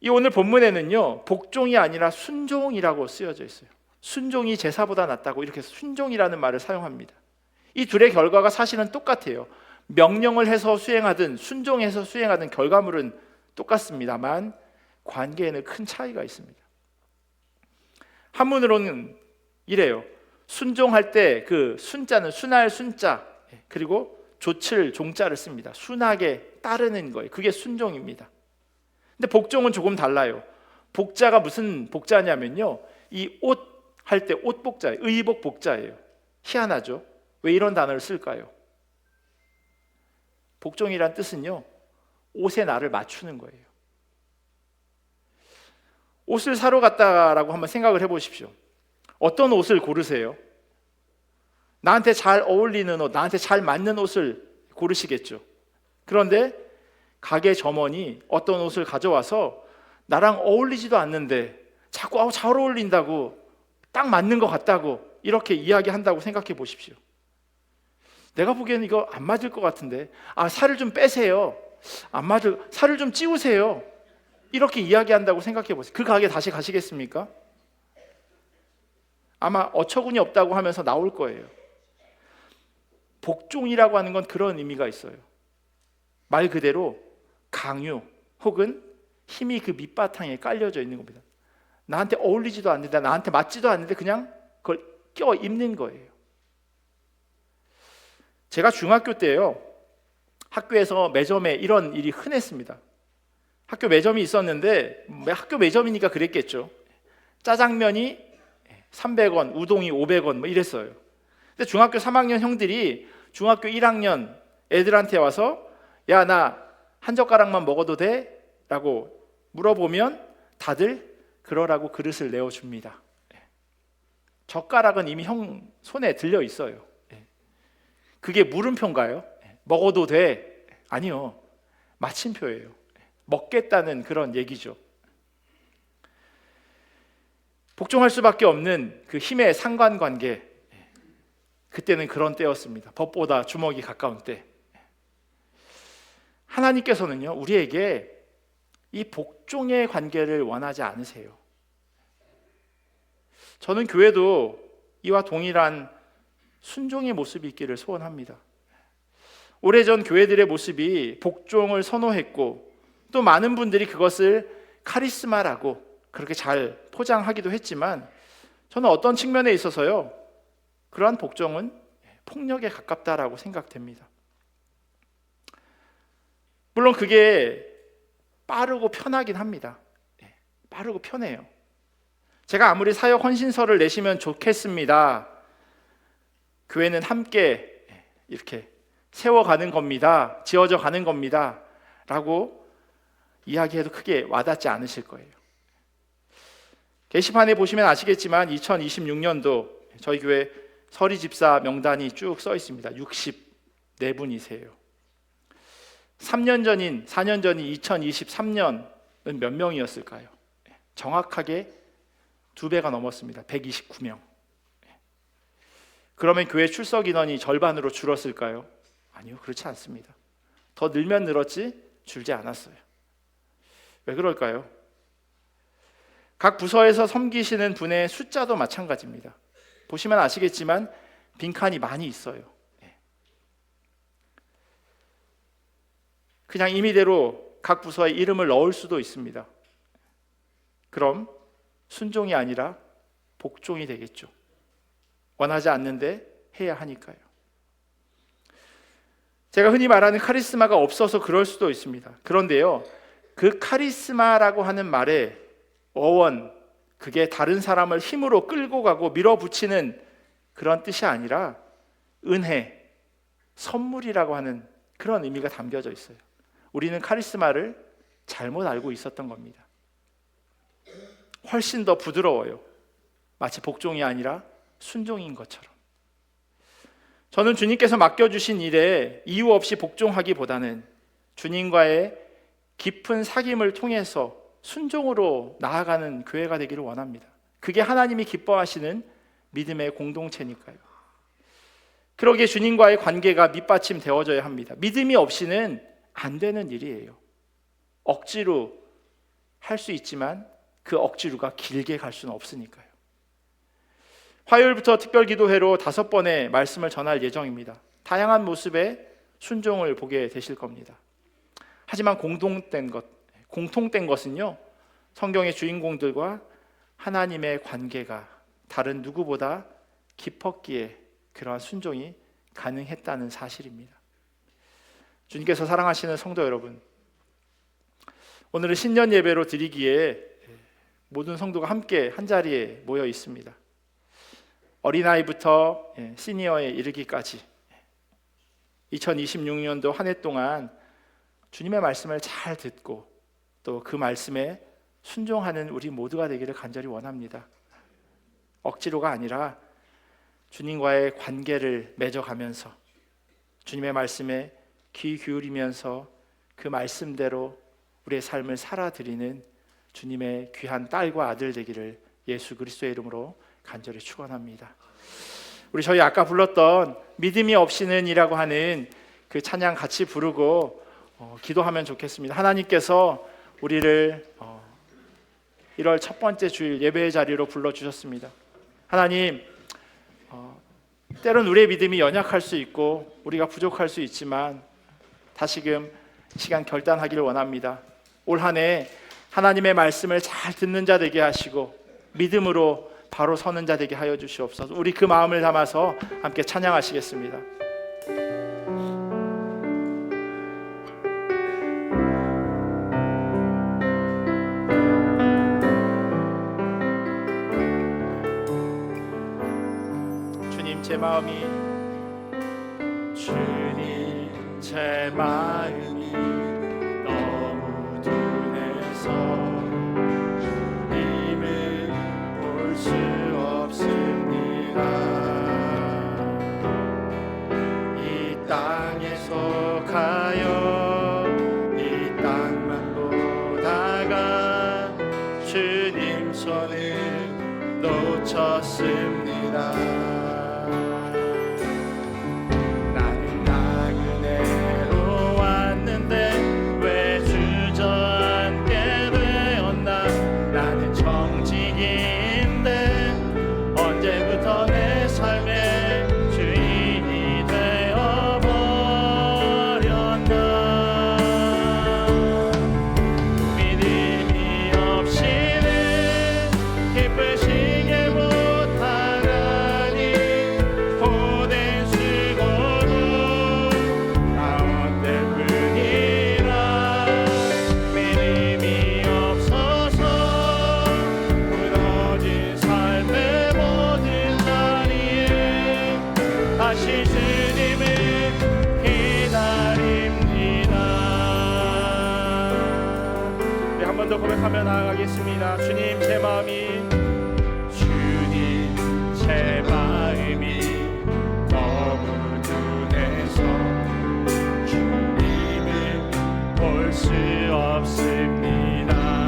이 오늘 본문에는요, 복종이 아니라 순종이라고 쓰여져 있어요. 순종이 제사보다 낫다고 이렇게 순종이라는 말을 사용합니다. 이 둘의 결과가 사실은 똑같아요. 명령을 해서 수행하든 순종해서 수행하든 결과물은 똑같습니다만 관계에는 큰 차이가 있습니다. 한문으로는 이래요. 순종할 때 그 순자는 순할 순자, 그리고 조칠 종자를 씁니다. 순하게 따르는 거예요. 그게 순종입니다. 근데 복종은 조금 달라요. 복자가 무슨 복자냐면요, 이 옷 할 때 옷 복자예요. 의복 복자예요. 희한하죠? 왜 이런 단어를 쓸까요? 복종이란 뜻은요, 옷에 나를 맞추는 거예요. 옷을 사러 갔다라고 한번 생각을 해보십시오. 어떤 옷을 고르세요? 나한테 잘 어울리는 옷, 나한테 잘 맞는 옷을 고르시겠죠. 그런데 가게 점원이 어떤 옷을 가져와서 나랑 어울리지도 않는데 자꾸 잘 어울린다고, 딱 맞는 것 같다고 이렇게 이야기한다고 생각해 보십시오. 내가 보기에는 이거 안 맞을 것 같은데, 살을 좀 빼세요, 살을 좀 찌우세요, 이렇게 이야기한다고 생각해 보세요. 그 가게 다시 가시겠습니까? 아마 어처구니 없다고 하면서 나올 거예요. 복종이라고 하는 건 그런 의미가 있어요. 말 그대로 강요 혹은 힘이 그 밑바탕에 깔려져 있는 겁니다. 나한테 어울리지도 않는데, 나한테 맞지도 않는데 그냥 그걸 껴 입는 거예요. 제가 중학교 때요, 학교에서 매점에 이런 일이 흔했습니다. 학교 매점이 있었는데, 학교 매점이니까 그랬겠죠. 짜장면이 300원, 우동이 500원 뭐 이랬어요. 근데 중학교 3학년 형들이 중학교 1학년 애들한테 와서 야, 나 한 젓가락만 먹어도 돼? 라고 물어보면 다들 그러라고 그릇을 내어줍니다. 젓가락은 이미 형 손에 들려 있어요. 그게 물음표인가요? 먹어도 돼? 아니요, 마침표예요. 먹겠다는 그런 얘기죠. 복종할 수밖에 없는 그 힘의 상관관계, 그때는 그런 때였습니다. 법보다 주먹이 가까운 때. 하나님께서는요, 우리에게 이 복종의 관계를 원하지 않으세요. 저는 교회도 이와 동일한 순종의 모습이 있기를 소원합니다. 오래전 교회들의 모습이 복종을 선호했고, 또 많은 분들이 그것을 카리스마라고 그렇게 잘 포장하기도 했지만, 저는 어떤 측면에 있어서요, 그러한 복종은 폭력에 가깝다라고 생각됩니다. 물론 그게 빠르고 편하긴 합니다. 빠르고 편해요. 제가 아무리 사역 헌신서를 내시면 좋겠습니다, 교회는 함께 이렇게 세워가는 겁니다, 지어져 가는 겁니다 라고 이야기해도 크게 와닿지 않으실 거예요. 게시판에 보시면 아시겠지만 2026년도 저희 교회 서리 집사 명단이 쭉 써 있습니다. 64분이세요. 4년 전인 2023년 몇 명이었을까요? 정확하게 2배가 넘었습니다. 129명. 그러면 교회 출석 인원이 절반으로 줄었을까요? 아니요, 그렇지 않습니다. 더 늘면 늘었지 줄지 않았어요. 왜 그럴까요? 각 부서에서 섬기시는 분의 숫자도 마찬가지입니다. 보시면 아시겠지만 빈칸이 많이 있어요. 그냥 임의대로 각 부서에 이름을 넣을 수도 있습니다. 그럼 순종이 아니라 복종이 되겠죠. 원하지 않는데 해야 하니까요. 제가 흔히 말하는 카리스마가 없어서 그럴 수도 있습니다. 그런데요, 그 카리스마라고 하는 말의 어원, 그게 다른 사람을 힘으로 끌고 가고 밀어붙이는 그런 뜻이 아니라 은혜, 선물이라고 하는 그런 의미가 담겨져 있어요. 우리는 카리스마를 잘못 알고 있었던 겁니다. 훨씬 더 부드러워요. 마치 복종이 아니라 순종인 것처럼. 저는 주님께서 맡겨주신 일에 이유 없이 복종하기보다는 주님과의 깊은 사귐을 통해서 순종으로 나아가는 교회가 되기를 원합니다. 그게 하나님이 기뻐하시는 믿음의 공동체니까요. 그러기에 주님과의 관계가 밑받침되어져야 합니다. 믿음이 없이는 안 되는 일이에요. 억지로 할 수 있지만 그 억지로가 길게 갈 수는 없으니까요. 화요일부터 특별기도회로 5번의 말씀을 전할 예정입니다. 다양한 모습의 순종을 보게 되실 겁니다. 하지만 공통된 것은요, 성경의 주인공들과 하나님의 관계가 다른 누구보다 깊었기에 그러한 순종이 가능했다는 사실입니다. 주님께서 사랑하시는 성도 여러분, 오늘은 신년 예배로 드리기에 모든 성도가 함께 한자리에 모여 있습니다. 어린아이부터 시니어에 이르기까지 2026년도 한 해 동안 주님의 말씀을 잘 듣고 또 그 말씀에 순종하는 우리 모두가 되기를 간절히 원합니다. 억지로가 아니라 주님과의 관계를 맺어가면서 주님의 말씀에 귀 기울이면서 그 말씀대로 우리의 삶을 살아드리는 주님의 귀한 딸과 아들 되기를 예수 그리스도의 이름으로 간절히 축원합니다. 저희 아까 불렀던 믿음이 없이는 이라고 하는 그 찬양 같이 부르고 기도하면 좋겠습니다. 하나님께서 우리를 1월 첫 번째 주일 예배의 자리로 불러주셨습니다. 하나님, 때론 우리의 믿음이 연약할 수 있고 우리가 부족할 수 있지만 다시금 시간 결단하기를 원합니다. 올 한 해 하나님의 말씀을 잘 듣는 자 되게 하시고 믿음으로 바로 서는 자 되게 하여 주시옵소서. 우리 그 마음을 담아서 함께 찬양하시겠습니다. 주님 제 마음이 너무 둔해서 주님을 볼 수 없습니다. 이 땅에서 가요 이 땅만 보다가 주님 손을 놓쳤습니다. 고백하며 나아가겠습니다. 주님 제 마음이 너무 둔해서 주님을 볼 수 없습니다.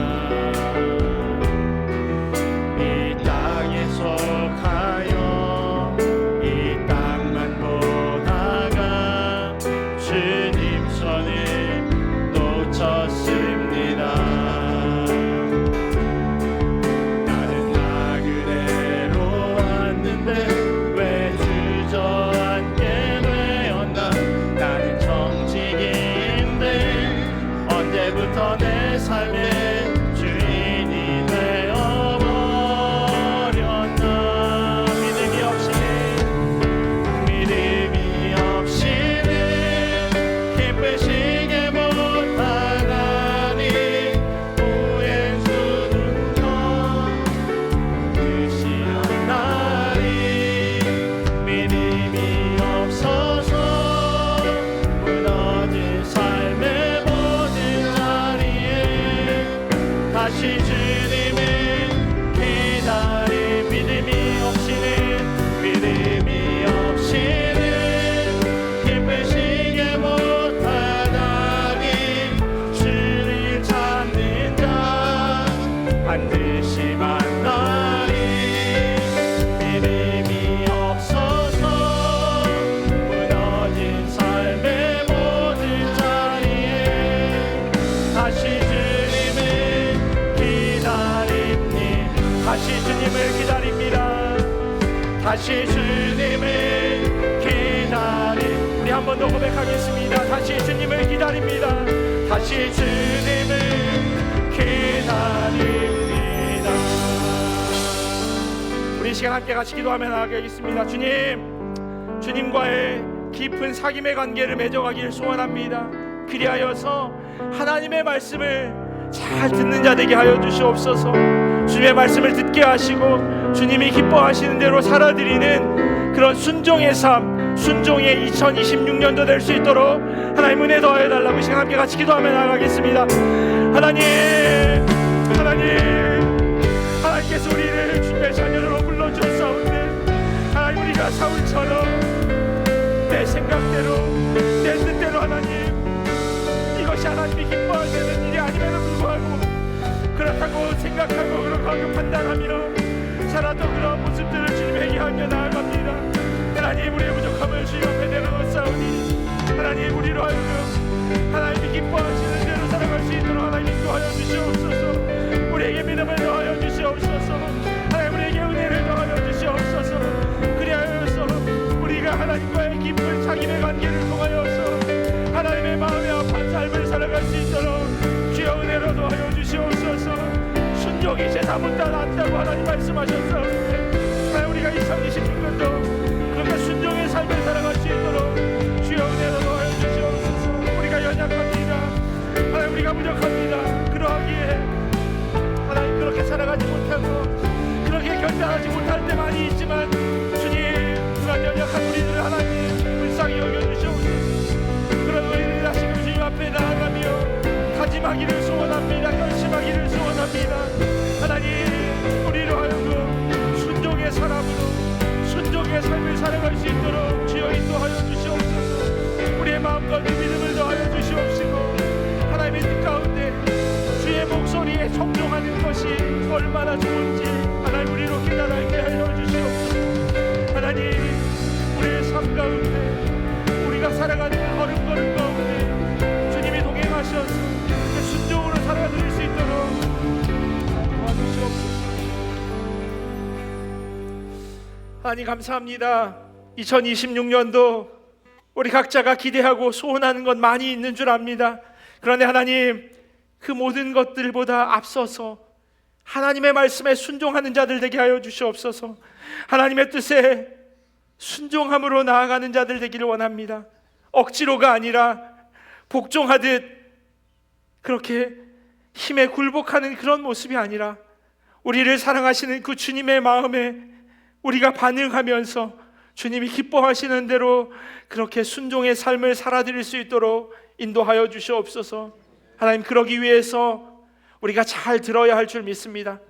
다시 만나리. 믿음이 없어서 무너진 삶의 모든 자리에 다시 주님을 기다립니. 다시 주님을 기다립니다. 다시 주님을 기다립니다. 우리 한 번 더 고백하겠습니다. 다시 주님을 기다립니다. 다시 주님을 기다립니다. 우리 시간 함께 같이 기도하며 나아가겠습니다. 주님과의 깊은 사귐의 관계를 맺어가기를 소원합니다. 그리하여서 하나님의 말씀을 잘 듣는 자 되게 하여 주시옵소서. 주님의 말씀을 듣게 하시고 주님이 기뻐하시는 대로 살아드리는 그런 순종의 삶, 순종의 2026년도 될 수 있도록 하나님 은혜 더하여 달라고 이 시간 함께 같이 기도하며 나아가겠습니다. 하나님께서 우리를 주님의 자녀로 불러주셨사온데 하나님, 우리가 사울처럼 내 생각대로 내 뜻대로 하나님, 이것이 하나님이 기뻐하시는 일이 아님에도 불구하고 그렇다고 생각하고 그렇게 판단하며 살아도 그런 모습들을 주님에게 하며 나아갑니다. 하나님, 우리의 부족함을 주님 앞에 내려놓사오니 하나님, 우리로 하여금 하나님이 기뻐하시는 대로 살아갈 수 있도록 하나님 인도하여 주시옵소서. 우리에게 믿음을 더하여 주시옵소서. 하나님, 우리에게 은혜를 더하여 주시옵소서. 그리하여서 우리가 하나님과의 깊은 자기의 관계를 통하여서 하나님의 마음에 아픈 삶을 살아갈 수 있도록 주여 은혜로 더하여 주시옵소서. 순종이 제사보다 낫다고 하나님 말씀하셨사오는데 하나님, 우리가 2026년도 그렇게 순종의 삶을 살아갈 수 있도록 주여 은혜로 더하여 주시옵소서. 우리가 연약합니다. 하나님, 우리가 부족합니다. 그러하기에 하나님, 그렇게 살아가지 못하고 그렇게 결단하지 못할 때 많이 있지만 주님, 그런 연약한 우리들을 하나님 불쌍히 여겨주시옵소서. 그런 우리들 다시금 주님 앞에 나아가며 다짐하기를 소원합니다. 결심하기를 소원합니다. 하나님, 우리로 하여금 순종의 사람으로 순종의 삶을 살아갈 수 있도록 주여 인도하여 주시옵소서. 우리의 마음과 믿음을 더하여 주시옵시고 하나님의 뜻 가운데 주의 목소리에 청종하는 것이 얼마나 좋은지 하나님, 우리로 깨달게 하여 주시옵소서. 하나님, 우리의 삶 가운데 우리가 살아가는 걸음걸음 가운데 주님이 동행하셔서 그 순종으로 살아드릴 수 있도록 도와주시옵소서. 하나님, 감사합니다. 2026년도 우리 각자가 기대하고 소원하는 것 많이 있는 줄 압니다. 그런데 하나님, 그 모든 것들보다 앞서서 하나님의 말씀에 순종하는 자들 되게 하여 주시옵소서. 하나님의 뜻에 순종함으로 나아가는 자들 되기를 원합니다. 억지로가 아니라 복종하듯 그렇게 힘에 굴복하는 그런 모습이 아니라 우리를 사랑하시는 그 주님의 마음에 우리가 반응하면서 주님이 기뻐하시는 대로 그렇게 순종의 삶을 살아드릴 수 있도록 인도하여 주시옵소서. 하나님, 그러기 위해서 우리가 잘 들어야 할 줄 믿습니다.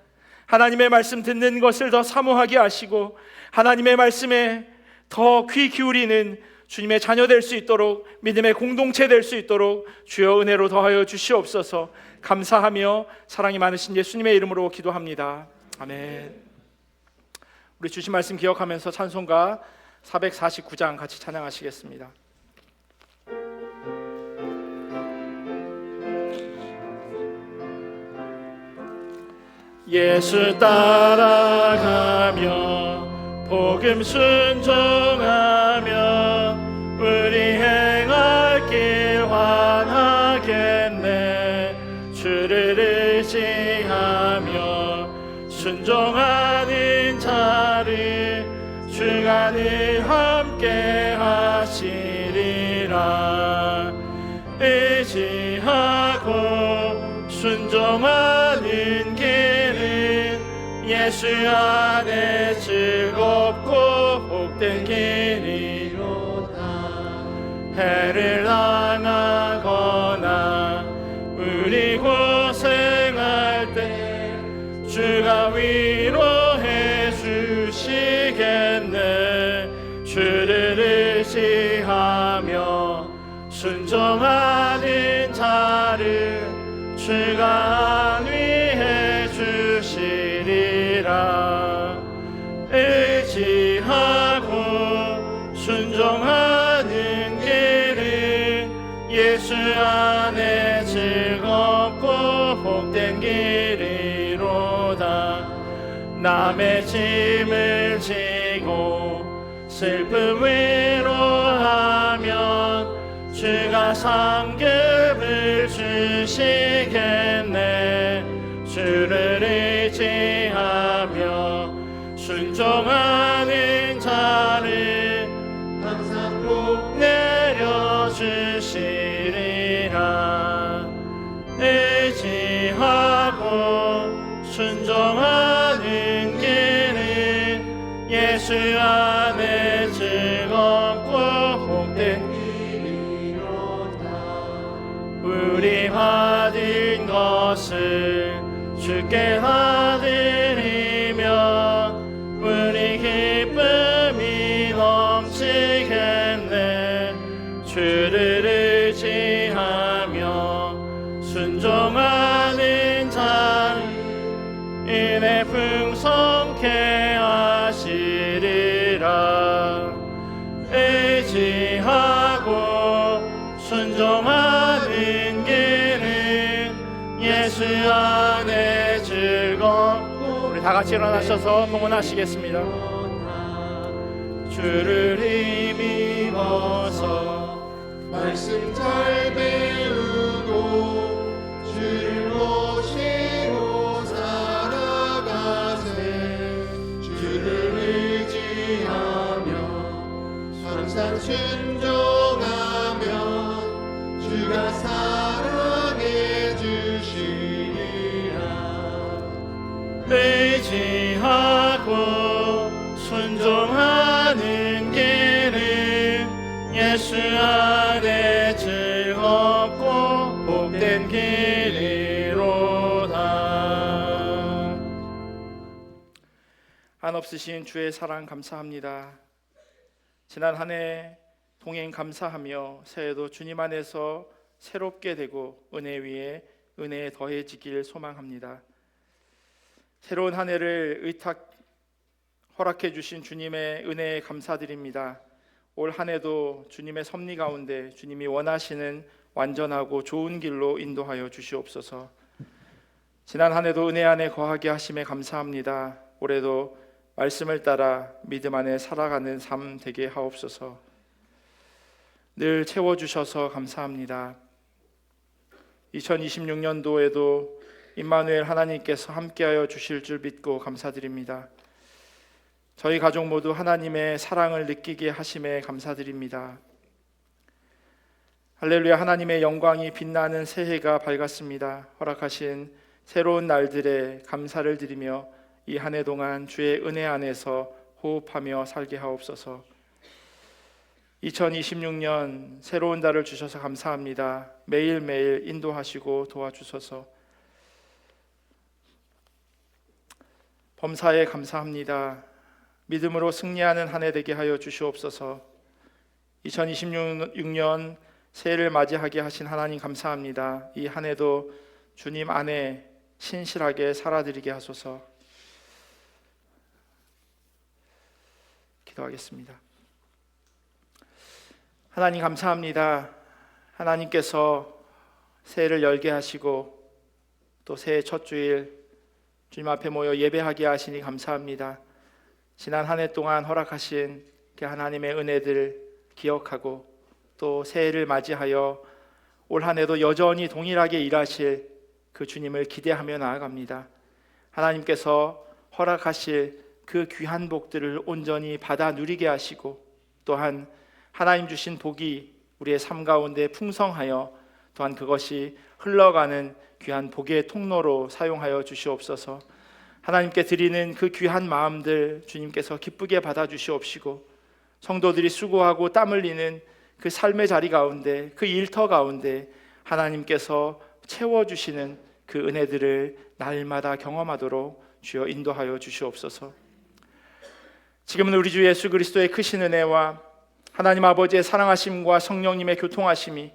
하나님의 말씀 듣는 것을 더 사모하게 하시고 하나님의 말씀에 더 귀 기울이는 주님의 자녀 될 수 있도록, 믿음의 공동체 될 수 있도록 주여 은혜로 더하여 주시옵소서. 감사하며 사랑이 많으신 예수님의 이름으로 기도합니다. 아멘. 우리 주신 말씀 기억하면서 찬송가 449장 같이 찬양하시겠습니다. 예수 따라가며 복음 순종하며 우리 행할 길 환하겠네. 주를 의지하며 순종하는 자를 주가 늘 함께 하시리라. 의지하고 순종하는 길은 예수 안에 즐겁고 복된 길이로다. 해를 당하거나 우리 고생할 때 주가 위로해 주시겠네. 주를 의지하며 순종하는 자를 주가 안위해 주시리. 하시리라. 의지하고 순종하는 길은 예수 안에 즐겁고 복된 길이로다. 남의 짐을 지고 슬픔 위로하면 주가 상급을 주시겠네. 주를 의지하며 순종하는 자를 항상 복 내려주시리라. 의지하고 순종하는 길은 예수 안에 즐겁고 복된 우리 받은 것을 주께 받으리며 우리 기쁨이 넘치겠네. 주를 의지하며 순종하는 자 은혜 풍성케 하시리라. 의지하고 순종하는 길은 예수 안에 즐겁고. 우리 다 같이 일어나셔서 봉헌하시겠습니다. 주를 힘입어서 말씀 잘 배우고 주를 모시고 살아가세. 주를 의지하며 항상 순종하며 주가 사랑해 주시리라. 의지하고 순종하는 길은 예수 안에 즐겁고 복된 길이로다. 한없으신 주의 사랑 감사합니다. 지난 한 해 동행 감사하며 새해도 주님 안에서 새롭게 되고 은혜 위에 은혜에 더해지길 소망합니다. 새로운 한 해를 허락해 주신 주님의 은혜에 감사드립니다. 올 한 해도 주님의 섭리 가운데 주님이 원하시는 완전하고 좋은 길로 인도하여 주시옵소서. 지난 한 해도 은혜 안에 거하게 하심에 감사합니다. 올해도 말씀을 따라 믿음 안에 살아가는 삶 되게 하옵소서. 늘 채워주셔서 감사합니다. 2026년도에도 임마누엘 하나님께서 함께하여 주실 줄 믿고 감사드립니다. 저희 가족 모두 하나님의 사랑을 느끼게 하심에 감사드립니다. 할렐루야. 하나님의 영광이 빛나는 새해가 밝았습니다. 허락하신 새로운 날들에 감사를 드리며 이 한 해 동안 주의 은혜 안에서 호흡하며 살게 하옵소서. 2026년 새로운 달을 주셔서 감사합니다. 매일매일 인도하시고 도와주셔서 범사에 감사합니다. 믿음으로 승리하는 한 해 되게 하여 주시옵소서. 2026년 새해를 맞이하게 하신 하나님 감사합니다. 이 한 해도 주님 안에 신실하게 살아드리게 하소서. 기도하겠습니다. 하나님 감사합니다. 하나님께서 새해를 열게 하시고 또 새해 첫 주일 주님 앞에 모여 예배하게 하시니 감사합니다. 지난 한 해 동안 허락하신 그 하나님의 은혜들 기억하고 또 새해를 맞이하여 올 한 해도 여전히 동일하게 일하실 그 주님을 기대하며 나아갑니다. 하나님께서 허락하실 그 귀한 복들을 온전히 받아 누리게 하시고 또한 하나님 주신 복이 우리의 삶 가운데 풍성하여 또한 그것이 흘러가는 귀한 복의 통로로 사용하여 주시옵소서. 하나님께 드리는 그 귀한 마음들 주님께서 기쁘게 받아 주시옵시고 성도들이 수고하고 땀 흘리는 그 삶의 자리 가운데 그 일터 가운데 하나님께서 채워주시는 그 은혜들을 날마다 경험하도록 주여 인도하여 주시옵소서. 지금은 우리 주 예수 그리스도의 크신 은혜와 하나님 아버지의 사랑하심과 성령님의 교통하심이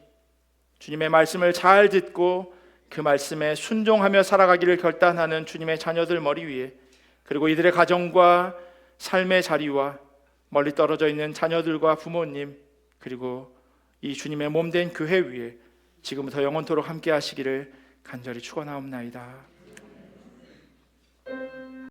주님의 말씀을 잘 듣고 그 말씀에 순종하며 살아가기를 결단하는 주님의 자녀들 머리 위에 그리고 이들의 가정과 삶의 자리와 멀리 떨어져 있는 자녀들과 부모님, 그리고 이 주님의 몸된 교회 위에 지금부터 영원토록 함께 하시기를 간절히 축원하옵나이다.